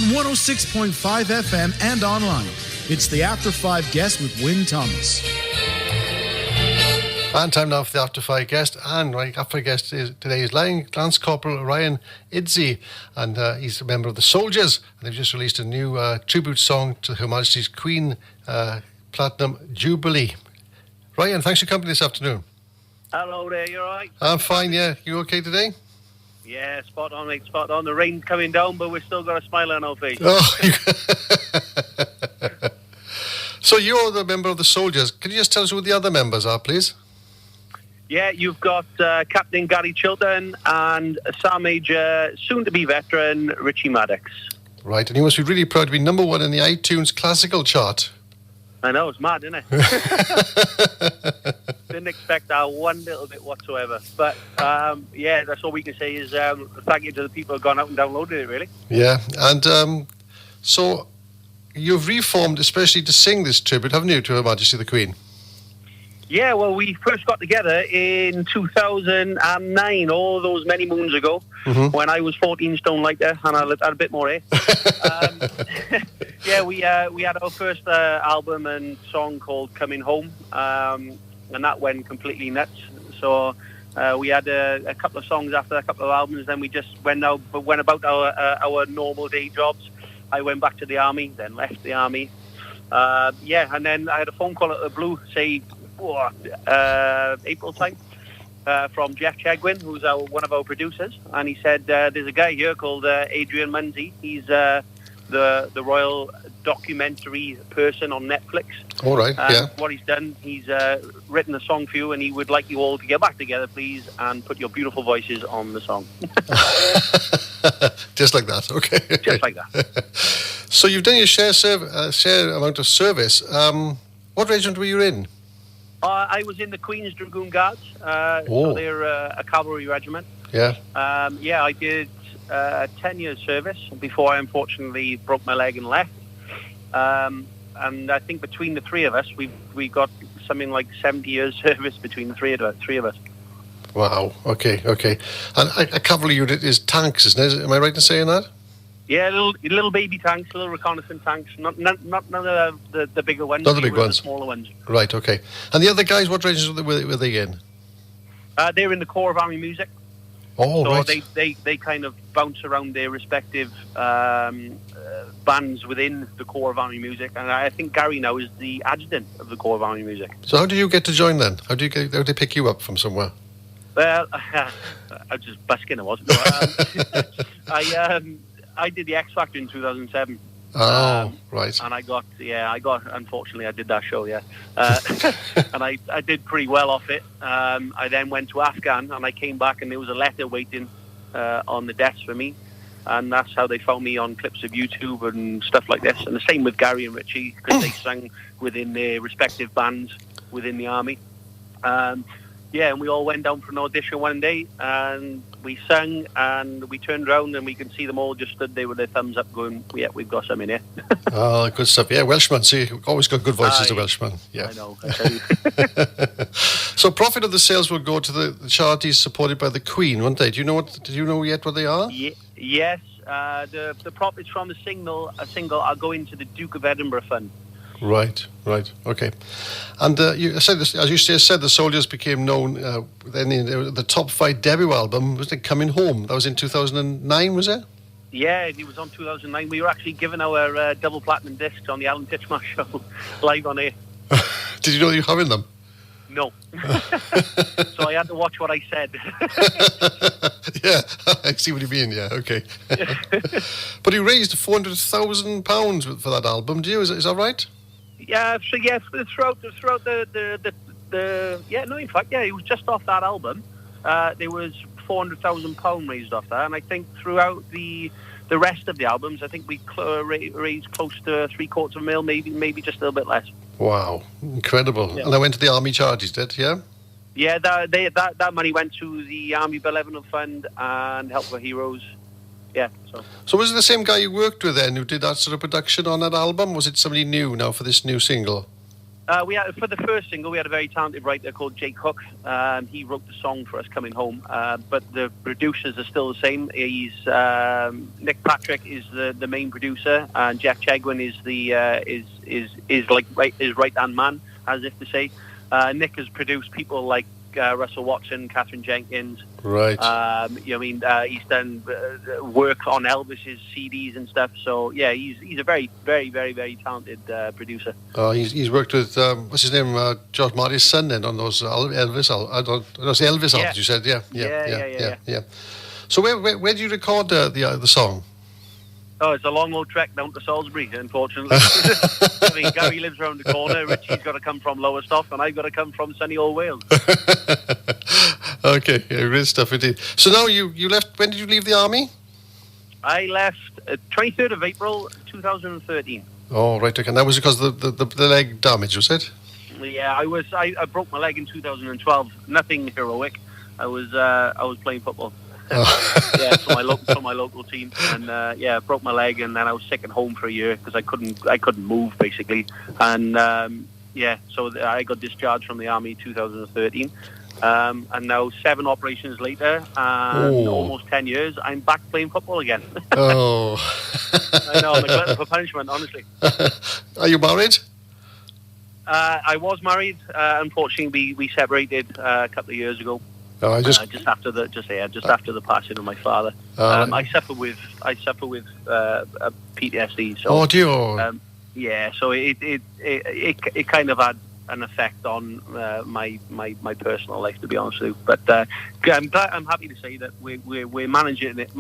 106.5 FM and online. It's the After 5 guest with Wynne Thomas. And time now for the After 5 guest. And my After 5 guest today is Lance Corporal Ryan Idzi. And he's a member of the Soldiers. And they've just released a new tribute song to Her Majesty's Queen, Platinum Jubilee. Ryan, thanks for coming this afternoon. Hello there, you alright? I'm fine, yeah. You okay today? Yeah, spot on, mate, spot on. The rain's coming down, but we've still got a smile on our face. Oh, so you're the member of the Soldiers. Can you just tell us who the other members are, please? Yeah, you've got Captain Gary Chilton and Star Major, soon-to-be veteran, Richie Maddox. Right, and you must be really proud to be number one in the iTunes classical chart. I know, it's mad, isn't it? Didn't expect that one little bit whatsoever. But, yeah, that's all we can say is thank you to the people who have gone out and downloaded it, really. Yeah, and so you've reformed especially to sing this tribute, haven't you, to Her Majesty the Queen? Yeah, well, we first got together in 2009, all those many moons ago, when I was 14 stone lighter and I had a bit more hair. Yeah, we had our first album and song called Coming Home, and that went completely nuts. So we had a couple of songs after a couple of albums, then we just went about our normal day jobs. I went back to the army, then left the army. Yeah, and then I had a phone call at the Blue, say, April time, from Jeff Chegwin, who's one of our producers, and he said there's a guy here called Adrian Munsey. He's the royal documentary person on Netflix. All right, yeah. What he's done, he's written a song for you, and he would like you all to get back together, please, and put your beautiful voices on the song. Just like that, okay. Just like that. So you've done your share amount of service. What regiment were you in? I was in the Queen's Dragoon Guards, so they're a cavalry regiment. Yeah. Yeah, I did 10 years service before I unfortunately broke my leg and left. And I think between the three of us, we got something like 70 years service between the three of us. Wow, okay. And a cavalry unit is tanks, isn't it? Am I right in saying that? Yeah, little baby tanks, little reconnaissance tanks. Not none of the bigger ones. Not the big ones. The smaller ones. Right, okay. And the other guys, what regiments were they in? They're in the Corps of Army Music. Oh, so right. they kind of bounce around their respective bands within the Corps of Army Music, and I think Gary now is the adjutant of the Corps of Army Music. So how did you get to join then? How did they pick you up from somewhere? Well, I was just busking, I wasn't. I did the X Factor in 2007. Oh, right. And I got, unfortunately, I did that show, yeah. And I did pretty well off it. I then went to Afghan, and I came back, and there was a letter waiting on the desk for me. And that's how they found me on clips of YouTube and stuff like this. And the same with Gary and Richie, because they sang within their respective bands within the army. Yeah, and we all went down for an audition one day, and we sang, and we turned around, and we could see them all just stood there with their thumbs up going, yeah, we've got some in here. Oh, good stuff. Yeah, Welshmen, see, always got good voices, the Welshmen. Yeah. I know, I tell you. So profit of the sales will go to the charities supported by the Queen, won't they? Do you know yet what they are? Yes, the profits from the single are going to the Duke of Edinburgh Fund. Right, okay. And you said this, as you said, the Soldiers became known then in the top 5 debut album, was it Coming Home? That was in 2009, was it? Yeah, it was on 2009. We were actually given our double platinum discs on the Alan Titchmarsh show, live on air. Did you know you were having them? No. So I had to watch what I said. Yeah, I see what you mean, yeah, okay. But you raised £400,000 for that album, do you? Is that right? Yeah, so yeah, throughout the in fact, it was just off that album. There was £400,000 raised off that, and I think throughout the rest of the albums, I think we raised close to £750,000, maybe just a little bit less. Wow, incredible! Yeah. And that went to the army charities, did yeah? Yeah, that money went to the Army Benevolent Fund and Help for Heroes. Yeah. So was it the same guy you worked with then who did that sort of production on that album? Was it somebody new now for this new single? We had, for the first single, we had a very talented writer called Jake Cook. He wrote the song for us coming home, but the producers are still the same. He's Nick Patrick is the main producer, and Jeff Chegwin is the his right hand man, as if to say. Nick has produced people like Russell Watson, Catherine Jenkins. Right. He's done work on Elvis's CDs and stuff. So yeah, he's a very, very, very, very talented producer. He's worked with what's his name, George Martin's son, then on those Elvis. Those Elvis albums you said. Yeah. So where do you record the song? Oh, it's a long old trek down to Salisbury, unfortunately. I mean, Gary lives around the corner. Richie's got to come from Lowestoft, and I've got to come from sunny old Wales. Okay, yeah, great stuff indeed. So now you left. When did you leave the army? I left 23rd of April 2013. Oh, right. Okay, and that was because of the leg damage, was it? Yeah, I broke my leg in 2012. Nothing heroic. I was playing football. Yeah, for my local team, and broke my leg, and then I was sick at home for a year because I couldn't move basically, and so I got discharged from the army in 2013, and now 7 operations later and almost 10 years, I'm back playing football again. Oh, I know, I'm a glutton for punishment, honestly. Are you married? I was married. Unfortunately, we separated a couple of years ago. Oh, just after the passing of my father. I suffer with PTSD. So, oh dear. So it kind of had an effect on my personal life, to be honest with you. But I'm happy to say that we're managing it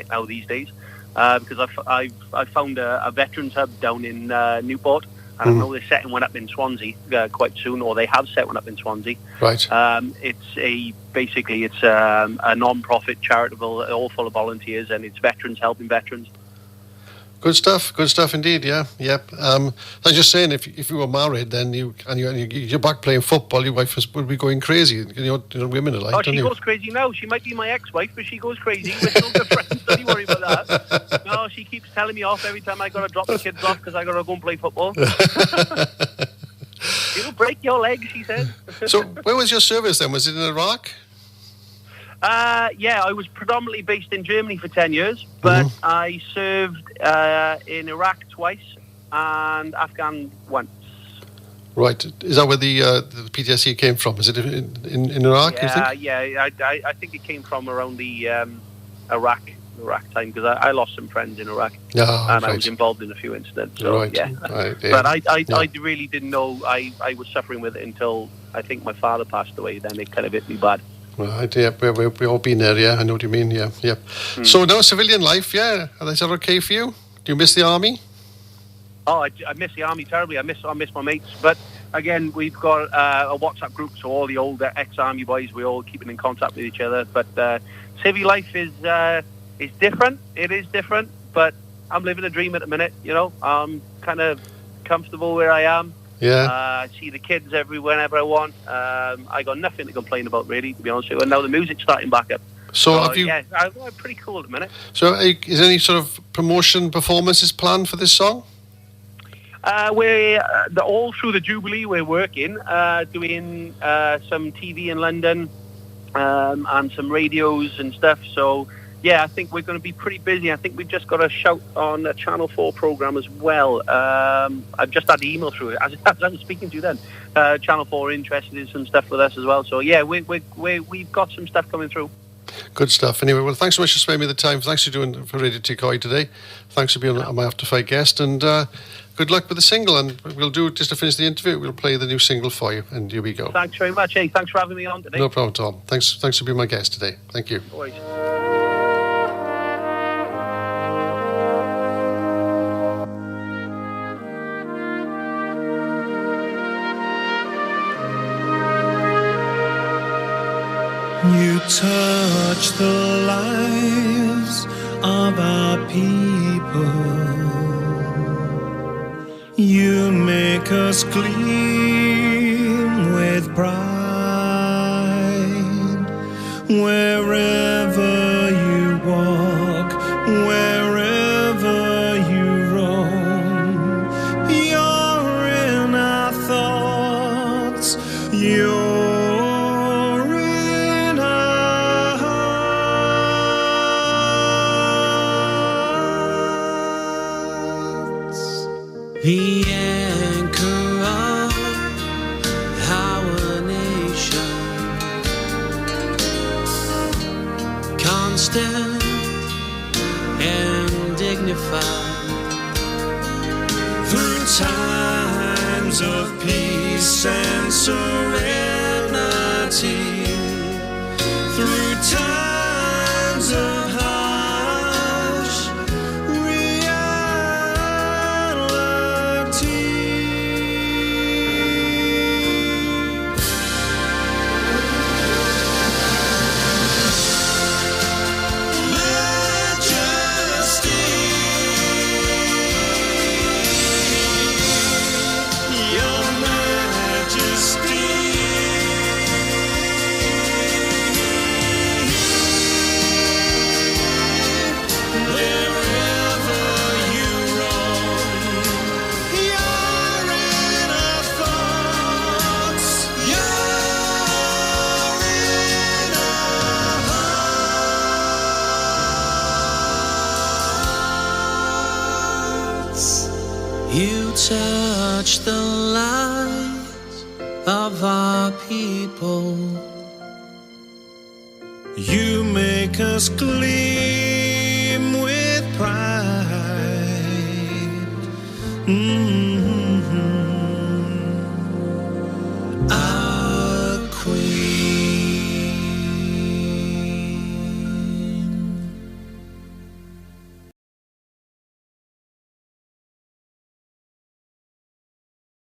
now these days, because I've found a veterans hub down in Newport. And I know they're setting one up in Swansea quite soon, or they have set one up in Swansea. Right. It's a non-profit charitable, all full of volunteers, and it's veterans helping veterans. Good stuff indeed. Yeah, yep. I was just saying, if you were married, then you're back playing football, your wife would be going crazy. You know women are like. Oh, she goes crazy now. She might be my ex-wife, but she goes crazy. We're still good friends. Don't you worry about that. No, she keeps telling me off every time I got to drop the kids off because I got to go and play football. It'll break your leg, she says. So, where was your service then? Was it in Iraq? I was predominantly based in Germany for 10 years, but I served in Iraq twice and Afghan once. Right. Is that where the PTSD came from? Is it in Iraq, you think? Yeah. I think it came from around the Iraq time, because I lost some friends in Iraq, and I was involved in a few incidents. So, right. Yeah. Right, yeah. But I really didn't know I was suffering with it until I think my father passed away. Then it kind of hit me bad. Right, yeah, we've all been there, yeah, I know what you mean, yeah. So now civilian life, yeah, is that okay for you? Do you miss the army? Oh, I miss the army terribly. I miss my mates. But again, we've got a WhatsApp group, so all the old ex-army boys, we're all keeping in contact with each other. But civvy life is different. It is different, but I'm living a dream at the minute, you know. I'm kind of comfortable where I am. Yeah. I see the kids whenever I want. I got nothing to complain about, really, to be honest with you. And now the music's starting back up. So have you? Yeah, I'm pretty cool at the minute. So is there any sort of promotion performances planned for this song? We're all through the Jubilee. We're working, doing some TV in London, and some radios and stuff. So yeah, I think we're going to be pretty busy. I think we've just got a shout on a Channel 4 programme as well. I've just had the email through it, as I was speaking to you then. Channel 4 are interested in some stuff with us as well. So yeah, we've got some stuff coming through. Good stuff. Anyway, well, thanks so much for spending me the time. Thanks for doing for Radio Tikoi today. Thanks for being my After Fight guest, and good luck with the single. And we'll do, just to finish the interview, we'll play the new single for you, and here we go. Thanks very much. Hey, thanks for having me on today. No problem at all. Thanks for being my guest today. Thank you. Always. You touch the lives of our people. You make us gleam with pride. Wherever you walk, wherever you roam, you're in our thoughts. the anchor of our nation, constant and dignified through times of peace and serenity, through times of harsh reality. Majesty, Your Majesty. You touch the lives of our people. You make us clean.